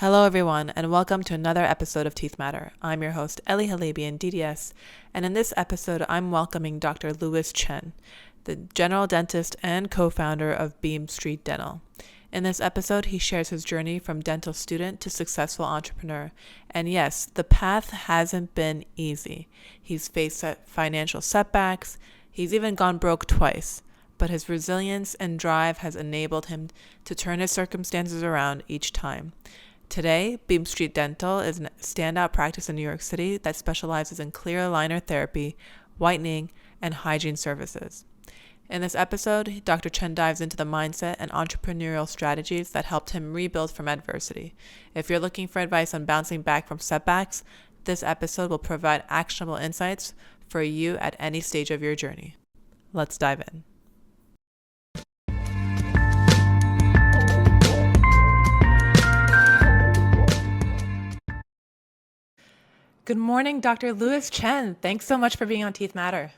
Hello, everyone, and welcome to another episode of Teeth Matter. I'm your host, Ellie Halabian, DDS, and in this episode, I'm welcoming Dr. Chen, the general dentist and co-founder of Beam Street Dental. In this episode, he shares his journey from dental student to successful entrepreneur. And yes, the path hasn't been easy. He's faced financial setbacks. He's even gone broke twice. But his resilience and drive has enabled him to turn his circumstances around each time. Today, Beam Street Dental is a standout practice in New York City that specializes in clear aligner therapy, whitening, and hygiene services. In this episode, Dr. Chen dives into the mindset and entrepreneurial strategies that helped him rebuild from adversity. If you're looking for advice on bouncing back from setbacks, this episode will provide actionable insights for you at any stage of your journey. Let's dive in. Good morning, Dr. Chen. Thanks so much for being on Teeth Matter.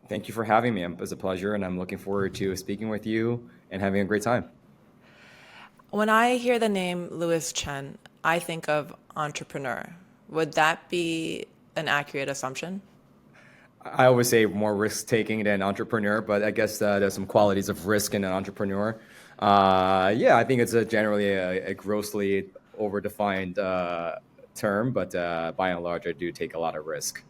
Thank you for having me. It was a pleasure, and I'm looking forward to speaking with you and having a great time. When I hear the name Chen, I think of entrepreneur. Would that be an accurate assumption? I always say more risk-taking than entrepreneur, but I guess there's some qualities of risk in an entrepreneur. I think it's generally a grossly overdefined term, but by and large, I do take a lot of risk.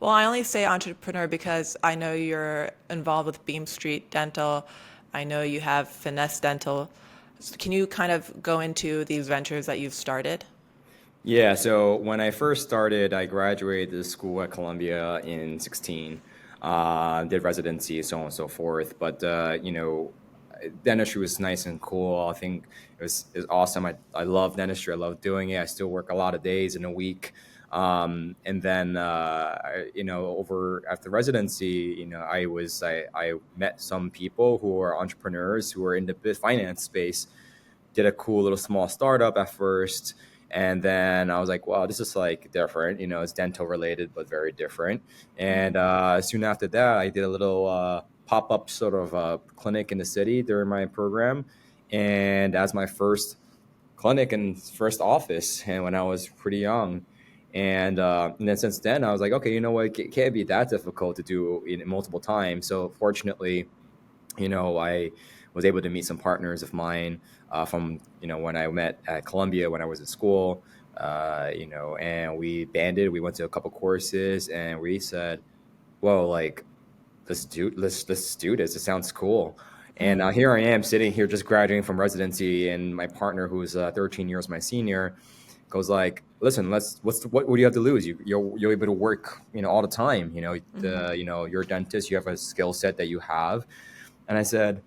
Well, I only say entrepreneur because I know you're involved with Beam Street Dental. I know you have Finesse Dental. So can you kind of go into these ventures that you've started? Yeah, so when I first started, I graduated the school at Columbia in 16, did residency, so on and so forth. But, dentistry was nice and cool. I think it was awesome. I love dentistry. I love doing it. I still work a lot of days in a week. And then, over after residency, I met some people who are entrepreneurs who are in the finance space, did a cool little small startup at first. And then I was like, wow, this is like different. It's dental related, but very different. And soon after that, I did a little pop-up sort of clinic in the city during my program. And as my first clinic and first office, and when I was pretty young. And then since then, I was like, okay, you know what? It can't be that difficult to do multiple times. So fortunately, I was able to meet some partners of mine from, when I met at Columbia when I was in school, and we banded. We went to a couple courses, and we said, "Whoa, like, let's do this. It sounds cool." And here I am sitting here just graduating from residency, and my partner, who's 13 years my senior, goes like, "Listen, what do you have to lose? You're able to work, all the time. You're a dentist. You have a skill set that you have." And I said,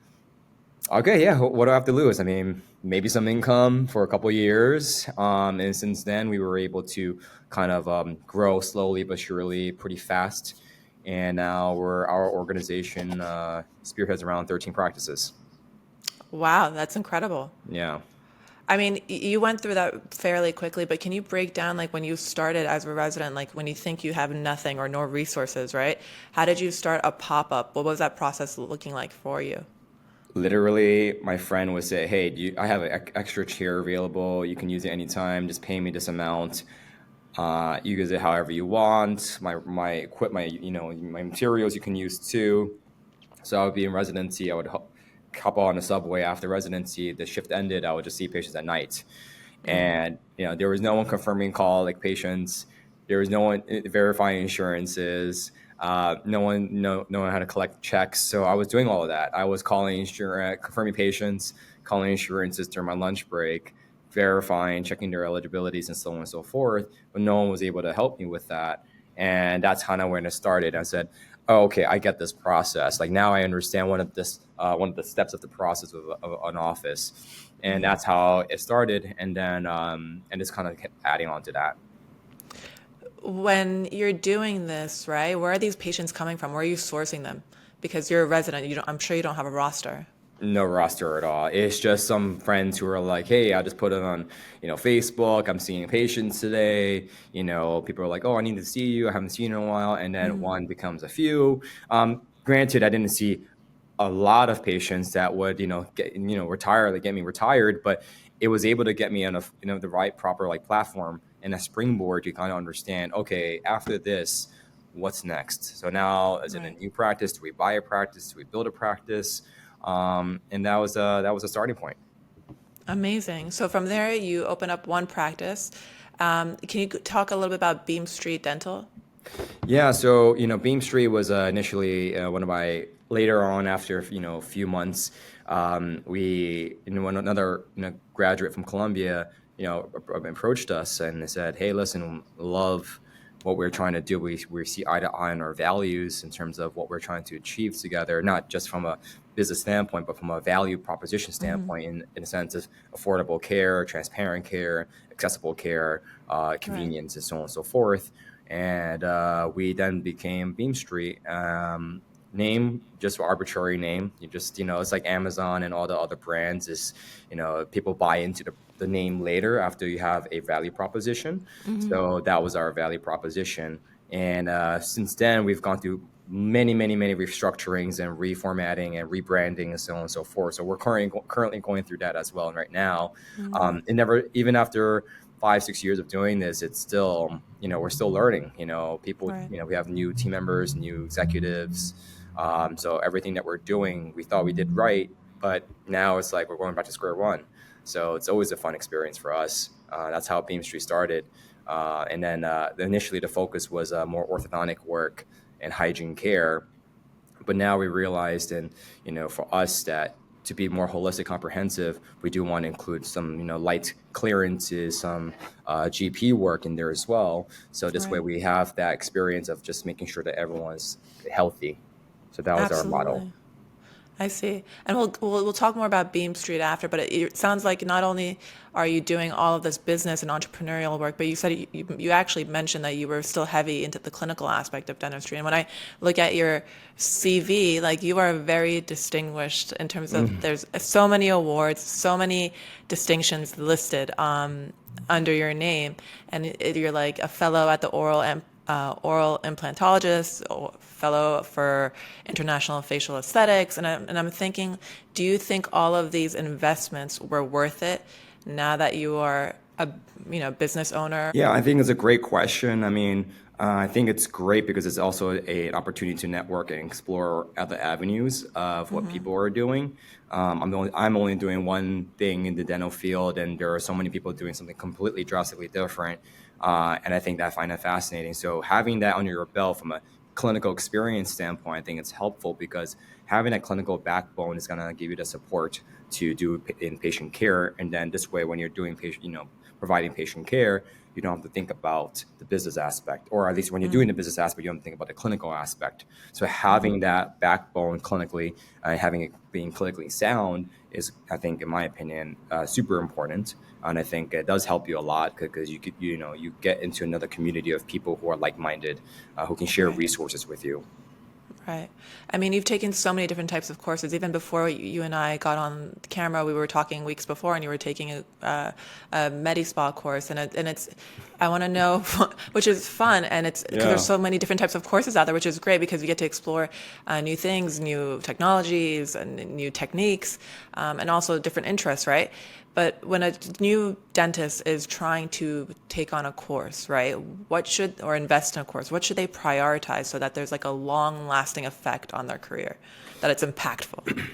okay, yeah, what do I have to lose? I mean, maybe some income for a couple of years. And since then, we were able to kind of grow slowly but surely, pretty fast. And now our organization spearheads around 13 practices. Wow, that's incredible. Yeah. I mean, you went through that fairly quickly, but can you break down, like, when you started as a resident, like when you think you have nothing or no resources, right? How did you start a pop-up? What was that process looking like for you? Literally, my friend would say, hey, I have an extra chair available. You can use it anytime. Just pay me this amount. You use it however you want. My equipment, my materials you can use too. So I would be in residency. I would hop on the subway after residency. The shift ended. I would just see patients at night, and there was no one confirming call like patients. There was no one verifying insurances. No one had to collect checks. So I was doing all of that. I was calling insurance, confirming patients, calling insurances during my lunch break, verifying, checking their eligibilities, and so on and so forth. But no one was able to help me with that. And that's kind of when it started. I said, oh, okay, I get this process. Like now I understand one of the steps of the process of an office. And that's how it started. And then, and it's kind of kept adding on to that. When you're doing this, right, where are these patients coming from? Where are you sourcing them? Because you're a resident, I'm sure you don't have a roster. No roster at all. It's just some friends who are like, hey, I just put it on, Facebook. I'm seeing patients today. People are like, oh, I need to see you. I haven't seen you in a while. And then one becomes a few. Granted, I didn't see a lot of patients that would, get me retired, but it was able to get me on the right proper like platform and a springboard to kind of understand, okay, after this, what's next? So now, is it a Right. new practice? Do we buy a practice? Do we build a practice? And that was a starting point. Amazing. So from there, you open up one practice. Can you talk a little bit about Beam Street Dental? Yeah, so Beam Street was initially one of my later on after a few months, we when another graduate from Columbia approached us and they said, "Hey, listen, love what we're trying to do. We see eye to eye on our values in terms of what we're trying to achieve together, not just from a business standpoint, but from a value proposition standpoint, in a sense of affordable care, transparent care, accessible care, Right. convenience, and so on and so forth." And we then became Beam Street. Name, just arbitrary name. It's like Amazon and all the other brands. Is people buy into the name later after you have a value proposition. So that was our value proposition. And since then, we've gone through many, many, many restructurings and reformatting and rebranding and so on and so forth. So we're currently going through that as well. And right now, it never, even after 5, 6 years of doing this, it's still, we're still learning. People, Right. we have new team members, new executives. So everything that we're doing, we thought we did right, but now it's like we're going back to square one. So it's always a fun experience for us. That's how Beam Street started. And then initially the focus was more orthodontic work and hygiene care. But now we realized, and for us, that to be more holistic, comprehensive, we do want to include some, light clearances, some GP work in there as well. So this way Right. we have that experience of just making sure that everyone's healthy. So that was our model. Absolutely. I see. And we'll talk more about Beam Street after, but it sounds like not only are you doing all of this business and entrepreneurial work, but you said you actually mentioned that you were still heavy into the clinical aspect of dentistry. And when I look at your CV, like you are very distinguished in terms of there's so many awards, so many distinctions listed under your name, and you're like a fellow at the oral implantologist, or fellow for international facial aesthetics, and I'm thinking, do you think all of these investments were worth it now that you are a business owner? Yeah, I think it's a great question. I mean, I think it's great because it's also an opportunity to network and explore other avenues of what people are doing. I'm only doing one thing in the dental field, and there are so many people doing something completely drastically different. And I think that I find that fascinating. So having that under your belt from a clinical experience standpoint, I think it's helpful because having a clinical backbone is going to give you the support to do in patient care. And then this way, when you're doing patient, providing patient care, you don't have to think about the business aspect, or at least when you're doing the business aspect, you don't have to think about the clinical aspect. So having that backbone clinically, having it being clinically sound is, I think, in my opinion, super important. And I think it does help you a lot because you get into another community of people who are like-minded, who can share Right. resources with you. Right. I mean, you've taken so many different types of courses. Even before you and I got on camera, we were talking weeks before, and you were taking a Medi-Spa course, and it's, I want to know, which is fun, and it's because there's Yeah. so many different types of courses out there, which is great because you get to explore new things, new technologies, and new techniques, and also different interests, right? But when a new dentist is trying to take on a course, right, or invest in a course, what should they prioritize so that there's like a long lasting effect on their career, that it's impactful?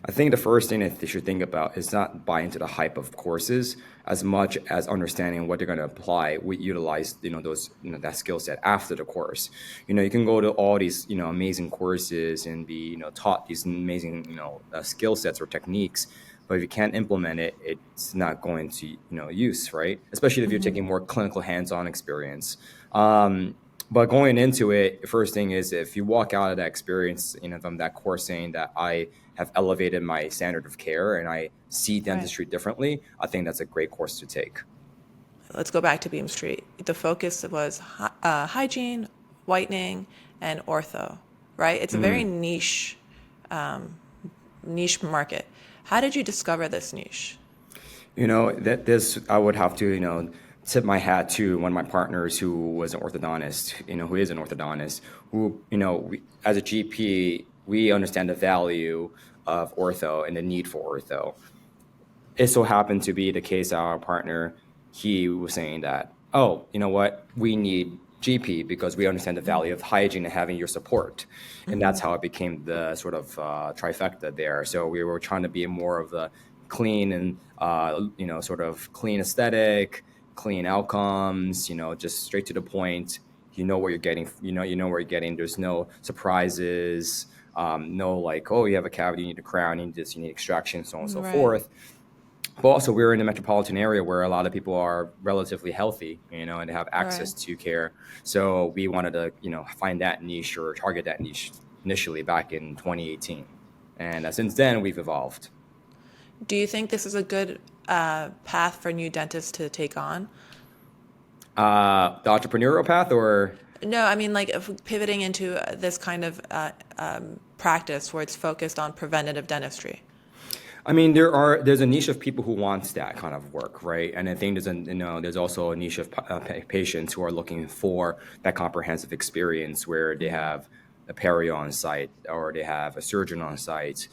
I think the first thing that they should think about is not buy into the hype of courses as much as understanding what they're going to apply. We utilize, those, that skill set after the course. You can go to all these, amazing courses and be, taught these amazing, skill sets or techniques. But if you can't implement it, it's not going to, use, right? Especially if you're taking more clinical hands-on experience. But going into it, the first thing is if you walk out of that experience, from that course saying that I have elevated my standard of care and I see Right. dentistry differently, I think that's a great course to take. Let's go back to Beam Street. The focus was hygiene, whitening, and ortho, right? It's a very niche market. How did you discover this niche? That this I would have to, tip my hat to one of my partners who was an orthodontist, who is an orthodontist, who, as a GP, we understand the value of ortho and the need for ortho. it so happened to be the case that our partner, he was saying that, oh, you know what, we need GP because we understand the value of hygiene and having your support. And that's how it became the sort of trifecta there. So we were trying to be more of the clean and, sort of clean aesthetic, clean outcomes, just straight to the point. You know what you're getting, you know what you're getting. There's no surprises, no like, oh, you have a cavity, you need a crown, you need this, you need extraction, so on and so forth. But also, we're in a metropolitan area where a lot of people are relatively healthy, and have access to care. So we wanted to, find that niche or target that niche initially back in 2018. And since then, we've evolved. Do you think this is a good path for new dentists to take on? The entrepreneurial path, or? No, I mean, like if pivoting into this kind of practice where it's focused on preventative dentistry. I mean, there's a niche of people who wants that kind of work, right? And I think there's also a niche of patients who are looking for that comprehensive experience where they have a perio on site or they have a surgeon on site.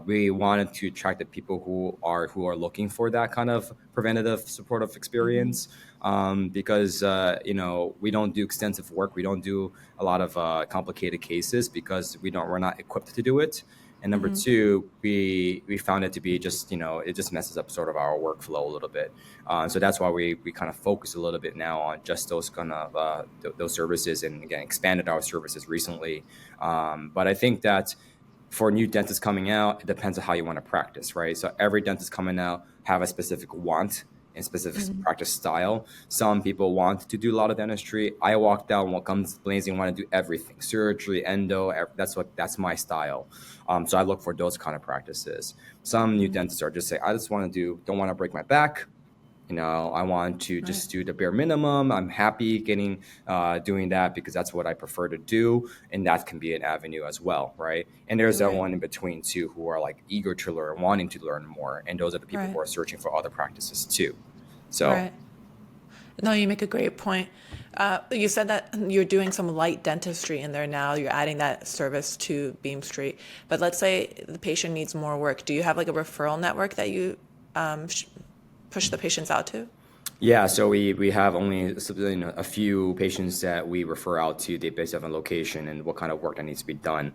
We wanted to attract the people who are looking for that kind of preventative supportive experience, because we don't do extensive work. We don't do a lot of complicated cases because we're not equipped to do it. And number two, we found it to be just, it just messes up sort of our workflow a little bit. So that's why we kind of focus a little bit now on just those kind of those services, and again, expanded our services recently. But I think that for new dentists coming out, it depends on how you want to practice, right? So every dentist coming out have a specific want and specific practice style. Some people want to do a lot of dentistry. I walked out and comes blazing, want to do everything, surgery, endo. That's my style. So I look for those kind of practices. Some new dentists are just say, I just don't want to break my back. I want to just do the bare minimum. I'm happy doing that because that's what I prefer to do. And that can be an avenue as well, right? And there's that one in between too, who are like eager to learn, wanting to learn more. And those are the people who are searching for other practices too. So. No, you make a great point. You said that you're doing some light dentistry in there now. You're adding that service to Beam Street. But let's say the patient needs more work. Do you have like a referral network that you push the patients out to? Yeah, so we have only a few patients that we refer out to based on location and what kind of work that needs to be done,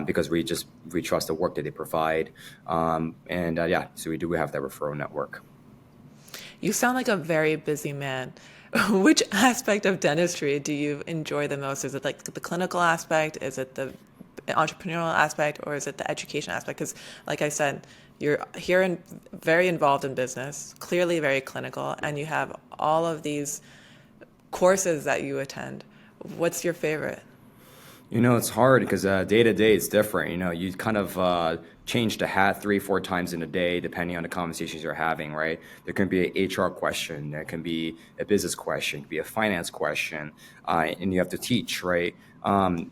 because we trust the work that they provide, so we have that referral network. You sound like a very busy man. Which aspect of dentistry do you enjoy the most? Is it like the clinical aspect? Is it the entrepreneurial aspect? Or is it the education aspect? Because like I said, you're here and very involved in business, clearly very clinical, and you have all of these courses that you attend. What's your favorite? It's hard because day to day it's different. You kind of change the hat 3-4 times in a day depending on the conversations you're having, right? There can be an HR question, there can be a business question, it can be a finance question, and you have to teach, right? I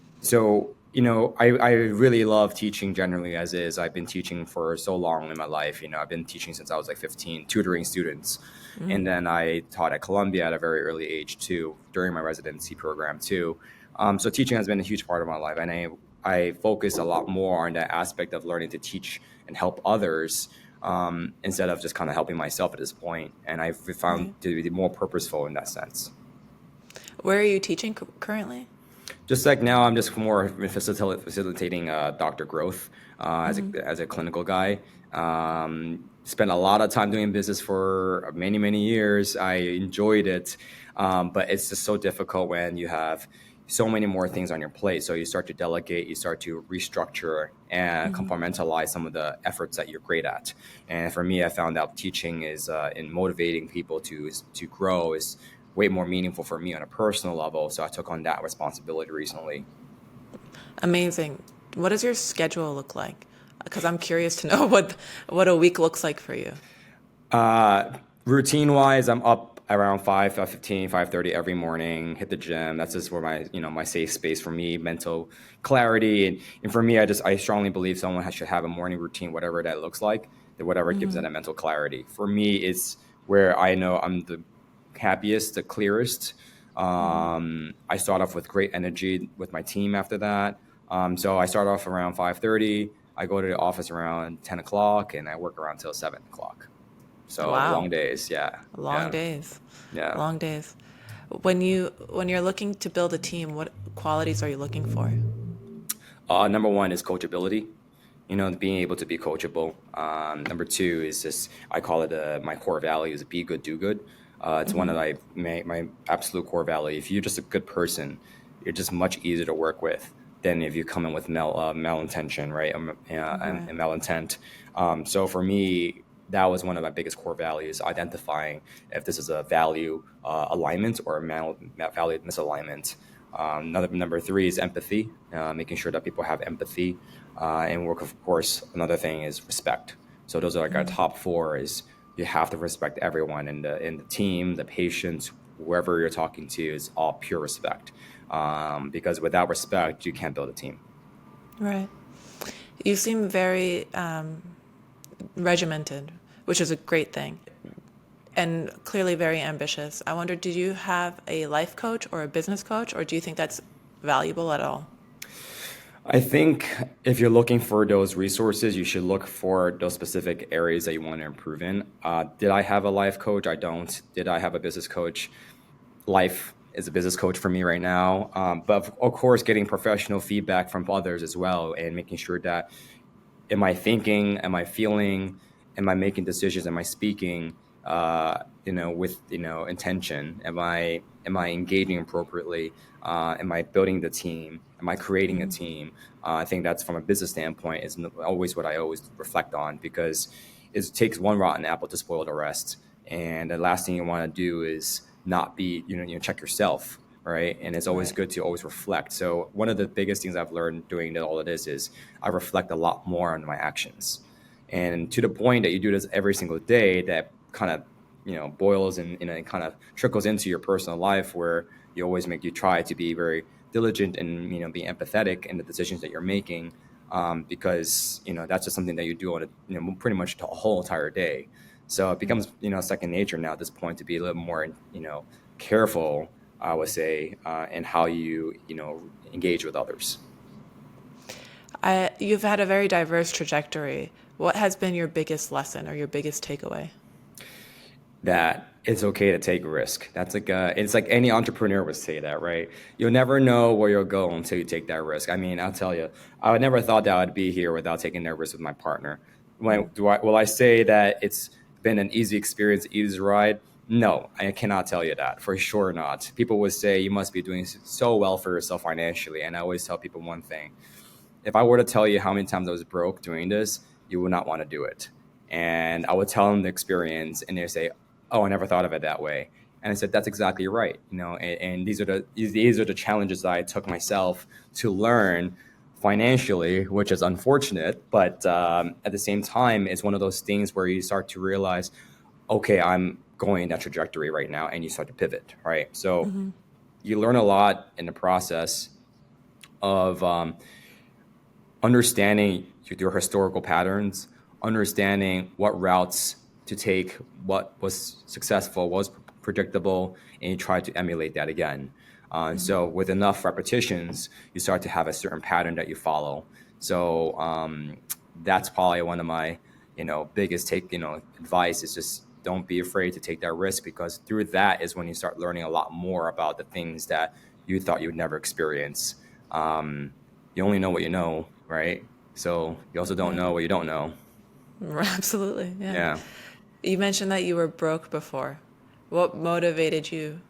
really love teaching generally as is. I've been teaching for so long in my life. I've been teaching since I was like 15, tutoring students. And then I taught at Columbia at a very early age too, during my residency program too. So teaching has been a huge part of my life. And I focus a lot more on that aspect of learning to teach and help others, instead of just kind of helping myself at this point. And I've found to be more purposeful in that sense. Where are you teaching currently? Just like now, I'm just more facilitating doctor growth as a clinical guy. Spent a lot of time doing business for many, many years. I enjoyed it, but it's just so difficult when you have so many more things on your plate. So you start to delegate, you start to restructure and compartmentalize some of the efforts that you're great at. And for me, I found out teaching is in motivating people to grow is way more meaningful for me on a personal level. So I took on that responsibility recently. Amazing. What does your schedule look like? Because I'm curious to know what a week looks like for you. Routine wise, I'm up around 5:15, 5:30 every morning, hit the gym. That's just where my safe space for me, mental clarity. And for me, I strongly believe someone should have a morning routine, whatever that looks like, that whatever gives them that mental clarity. For me, it's where I know I'm the happiest, the clearest. I start off with great energy with my team after that. So I start off around 5:30. I go to the office around 10 o'clock and I work around till 7 o'clock. So Wow. long days. Yeah. Long Yeah. days. Yeah. Long days. When you're looking to build a team, what qualities are you looking for? Number one is coachability. Being able to be coachable. Number two is just I call it my core value is be good, do good. It's one of my absolute core value. If you're just a good person, you're just much easier to work with than if you come in with malintention, right? Right. And malintent. So for me, that was one of my biggest core values: identifying if this is a value alignment or a value misalignment. Number three is empathy, making sure that people have empathy and work. Of course, another thing is respect. So those are like our top four. Is you have to respect everyone in the team, the patients, whoever you're talking to is all pure respect. Because without respect, you can't build a team. Right. You seem very regimented, which is a great thing, and clearly very ambitious. I wonder, did you have a life coach or a business coach, or do you think that's valuable at all? I think if you're looking for those resources, you should look for those specific areas that you want to improve in. Did I have a life coach? I don't. Did I have a business coach? Life is a business coach for me right now. But of course, getting professional feedback from others as well, and making sure that am I thinking, am I feeling, am I making decisions, am I speaking, with intention? Am I engaging appropriately? Am I building the team? Am I creating a team? I think that's from a business standpoint is always what I always reflect on because it takes one rotten apple to spoil the rest. And the last thing you want to do is not be, check yourself, right? And it's always Right. good to always reflect. So one of the biggest things I've learned doing all of this is I reflect a lot more on my actions. And to the point that you do this every single day, that kind of, boils and kind of trickles into your personal life where you try to be very diligent and, be empathetic in the decisions that you're making. Because, that's just something that you do on a, pretty much the whole entire day. So it becomes, second nature now at this point to be a little more, careful, I would say, in how you, engage with others. You've had a very diverse trajectory. What has been your biggest lesson or your biggest takeaway? That it's okay to take a risk. That's like it's like any entrepreneur would say that, right? You'll never know where you'll go until you take that risk. I mean, I'll tell you, I would never thought that I'd be here without taking that risk with my partner. Will I say that it's been an easy experience, easy ride? No, I cannot tell you that for sure not. People would say you must be doing so well for yourself financially, and I always tell people one thing: if I were to tell you how many times I was broke doing this, you would not want to do it. And I would tell them the experience, and they say, "Oh, I never thought of it that way." And I said, "That's exactly right." And these are the challenges that I took myself to learn financially, which is unfortunate. But at the same time, it's one of those things where you start to realize, okay, I'm going that trajectory right now, and you start to pivot, right? So you learn a lot in the process of understanding your historical patterns, understanding what routes to take, what was successful, what was predictable, and you try to emulate that again. And so with enough repetitions, you start to have a certain pattern that you follow. So that's probably one of my, biggest advice is just don't be afraid to take that risk because through that is when you start learning a lot more about the things that you thought you would never experience. You only know what you know, right? So you also don't Right. know what you don't know. Absolutely. Yeah. Yeah. You mentioned that you were broke before. What motivated you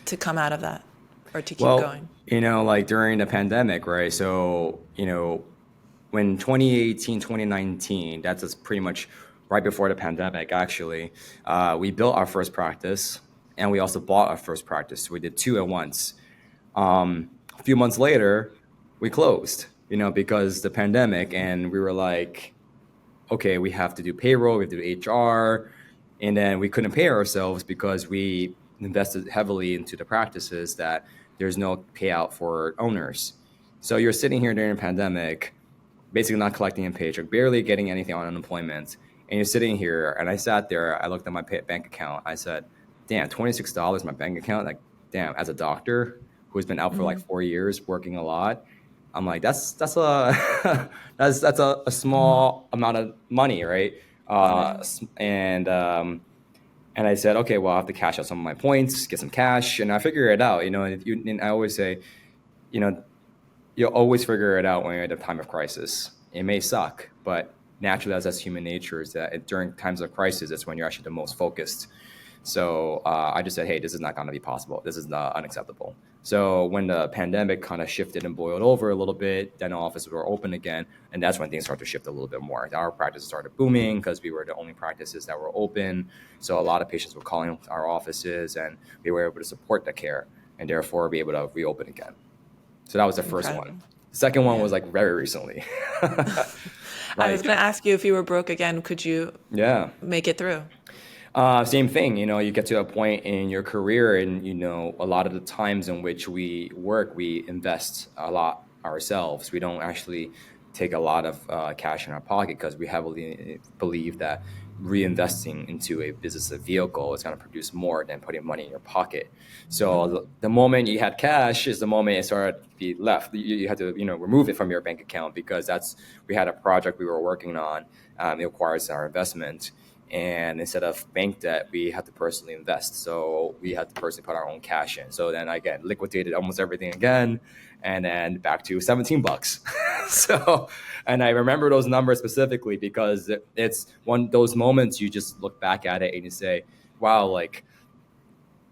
to come out of that or to keep Well, going? like during the pandemic, right? So, when 2018, 2019, that's just pretty much right before the pandemic, actually, we built our first practice and we also bought our first practice. So we did two at once. A few months later, we closed, because the pandemic, and we were like, okay, we have to do payroll, we have to do HR, and then we couldn't pay ourselves because we invested heavily into the practices that there's no payout for owners. So you're sitting here during a pandemic, basically not collecting a paycheck, barely getting anything on unemployment, and you're sitting here. And I sat there, I looked at my bank account, I said, "Damn, $26 in my bank account." Like, damn, as a doctor who's been out for like 4 years working a lot, I'm like, that's a that's a small amount of money, right? Right. And I said, okay, well, I have to cash out some of my points, get some cash, and I figure it out. And I always say, you know, you'll always figure it out when you're at a time of crisis. It may suck, but naturally, that's human nature. Is that during times of crisis, that's when you're actually the most focused. So I just said, hey, this is not going to be possible. This is not unacceptable. So when the pandemic kind of shifted and boiled over a little bit, dental offices were open again. And that's when things started to shift a little bit more. Our practice started booming because we were the only practices that were open. So a lot of patients were calling our offices and we were able to support the care and therefore be able to reopen again. So that was the first Incredible. one. The second one Yeah. was like very recently. I was Like, going to ask you, if you were broke again, could you yeah. make it through? Same thing, you get to a point in your career and, a lot of the times in which we work, we invest a lot ourselves. We don't actually take a lot of cash in our pocket because we heavily believe that reinvesting into a business, a vehicle, is going to produce more than putting money in your pocket. So the moment you had cash is the moment it started to be left. You had to, remove it from your bank account because we had a project we were working on. It requires our investment. And instead of bank debt, we had to personally invest. So we had to personally put our own cash in. So then I again liquidated almost everything again, and then back to $17. So, and I remember those numbers specifically because it's one those moments you just look back at it and you say, "Wow!" Like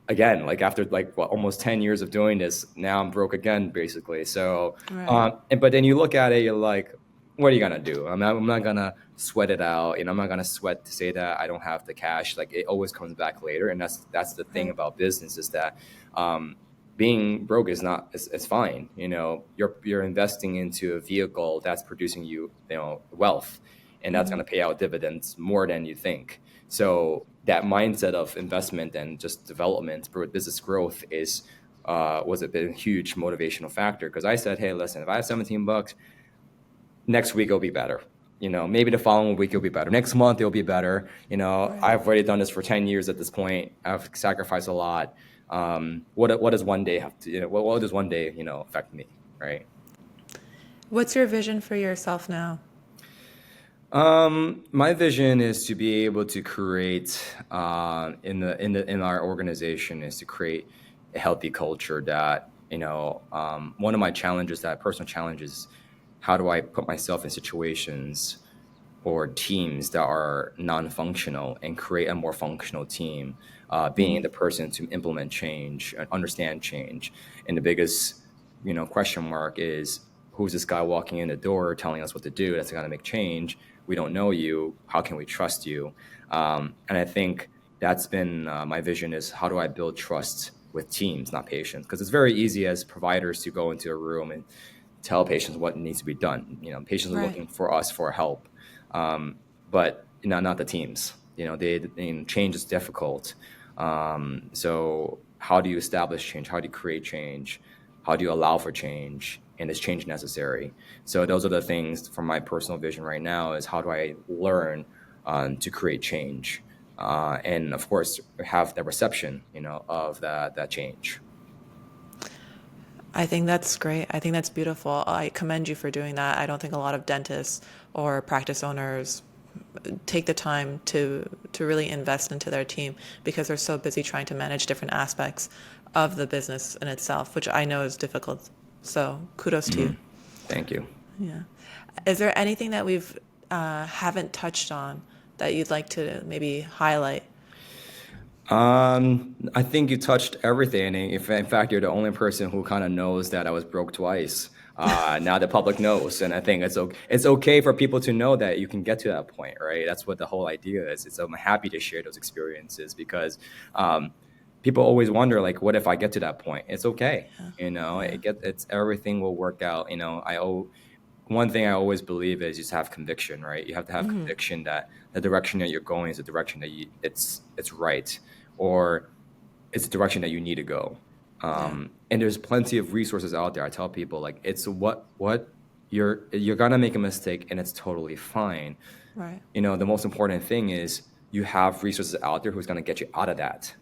again, like after almost 10 years of doing this, now I'm broke again, basically. So, Right. but then you look at it, you're like, what are you gonna do? I'm not gonna sweat it out. I'm not gonna sweat to say that I don't have the cash. Like it always comes back later, and that's the thing Right. about business is that being broke is not it's fine. You're investing into a vehicle that's producing wealth, and that's gonna pay out dividends more than you think. So that mindset of investment and just development for business growth was a huge motivational factor because I said, hey, listen, if I have $17, next week it'll be better. Maybe the following week it'll be better. Next month it'll be better. Right. I've already done this for 10 years at this point. I've sacrificed a lot. What does one day have to, what does one day, affect me, right? What's your vision for yourself now? My vision is to be able to create in our organization is to create a healthy culture that one of my challenges, that personal challenges, how do I put myself in situations or teams that are non-functional and create a more functional team, being the person to implement change, understand change. And the biggest, question mark is who's this guy walking in the door telling us what to do that's going to make change? We don't know you. How can we trust you? And I think that's been my vision is how do I build trust with teams, not patients? Because it's very easy as providers to go into a room and tell patients what needs to be done. Patients are Right. looking for us for help, but not the teams. Change is difficult. So how do you establish change? How do you create change? How do you allow for change? And is change necessary? So those are the things from my personal vision right now is how do I learn to create change? And of course, have the reception, of that change. I think that's great. I think that's beautiful. I commend you for doing that. I don't think a lot of dentists or practice owners take the time to really invest into their team because they're so busy trying to manage different aspects of the business in itself, which I know is difficult. So kudos to you. Thank you. Yeah. Is there anything that we've haven't touched on that you'd like to maybe highlight? I think you touched everything. And if, in fact, you're the only person who kind of knows that I was broke twice. Now the public knows, and I think it's okay for people to know that you can get to that point, right? That's what the whole idea is. I'm happy to share those experiences because people always wonder, like, what if I get to that point? It's okay, it's everything will work out. One thing I always believe is you just have conviction, right? You have to have conviction that the direction that you're going is the direction that it's right, or it's the direction that you need to go. And there's plenty of resources out there. I tell people like it's what you're gonna make a mistake and it's totally fine. Right. The most important thing is you have resources out there who's gonna get you out of that.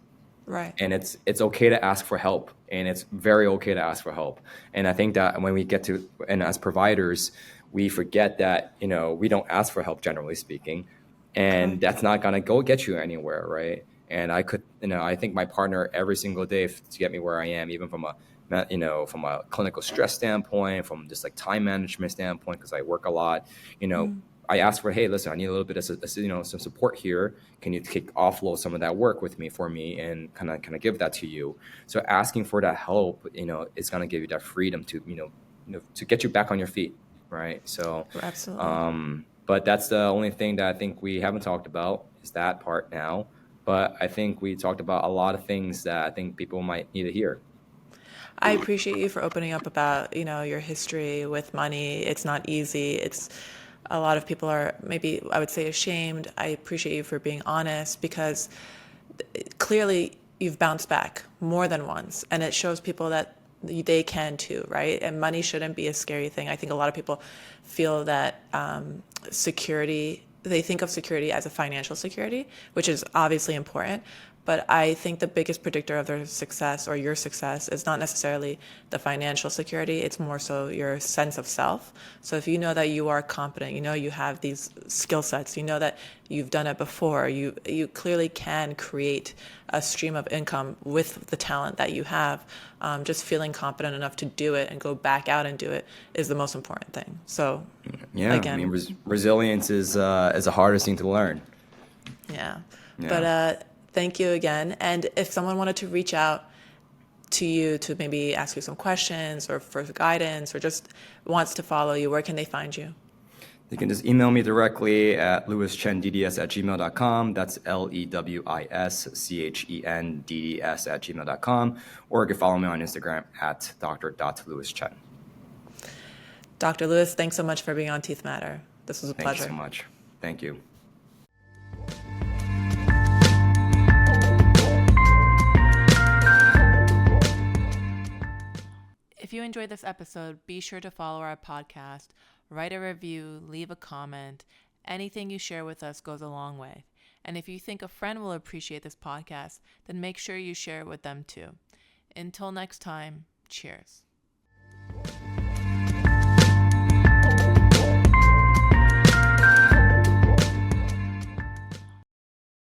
Right. And it's okay to ask for help, and it's very okay to ask for help. And I think that when we get and as providers, we forget that we don't ask for help generally speaking. and Correct. that's not gonna go get you anywhere, right? And I think my partner every single day to get me where I am, even from from a clinical stress standpoint, from just like time management standpoint, because I work a lot, you know, Mm. I asked for, hey, listen, I need a little bit of some support here. Can you offload some of that work with me for me and kind of give that to you? So asking for that help, is going to give you that freedom to to get you back on your feet, right? So, Absolutely. but that's the only thing that I think we haven't talked about is that part now. But I think we talked about a lot of things that I think people might need to hear. I appreciate you for opening up about, your history with money. It's not easy. It's a lot of people are maybe I would say ashamed. I appreciate you for being honest because clearly you've bounced back more than once and it shows people that they can too, right? And money shouldn't be a scary thing. I think a lot of people feel that security, they think of security as a financial security, which is obviously important. But I think the biggest predictor of their success or your success is not necessarily the financial security, it's more so your sense of self. So if you know that you are competent, you have these skill sets, you know that you've done it before, you clearly can create a stream of income with the talent that you have. Just feeling competent enough to do it and go back out and do it is the most important thing. So Yeah, I mean, again, resilience is the hardest thing to learn. yeah. But Yeah. thank you again. And if someone wanted to reach out to you to maybe ask you some questions or for guidance or just wants to follow you, where can they find you? You can just email me directly at lewischendds@gmail.com. That's LEWISCHENDDS@gmail.com. Or you can follow me on Instagram at dr.lewischen. Dr. Lewis, thanks so much for being on Teeth Matter. This was a Thank you so pleasure. much. Thank you. If you enjoyed this episode, be sure to follow our podcast, write a review, leave a comment. Anything you share with us goes a long way. And if you think a friend will appreciate this podcast, then make sure you share it with them too. Until next time, cheers.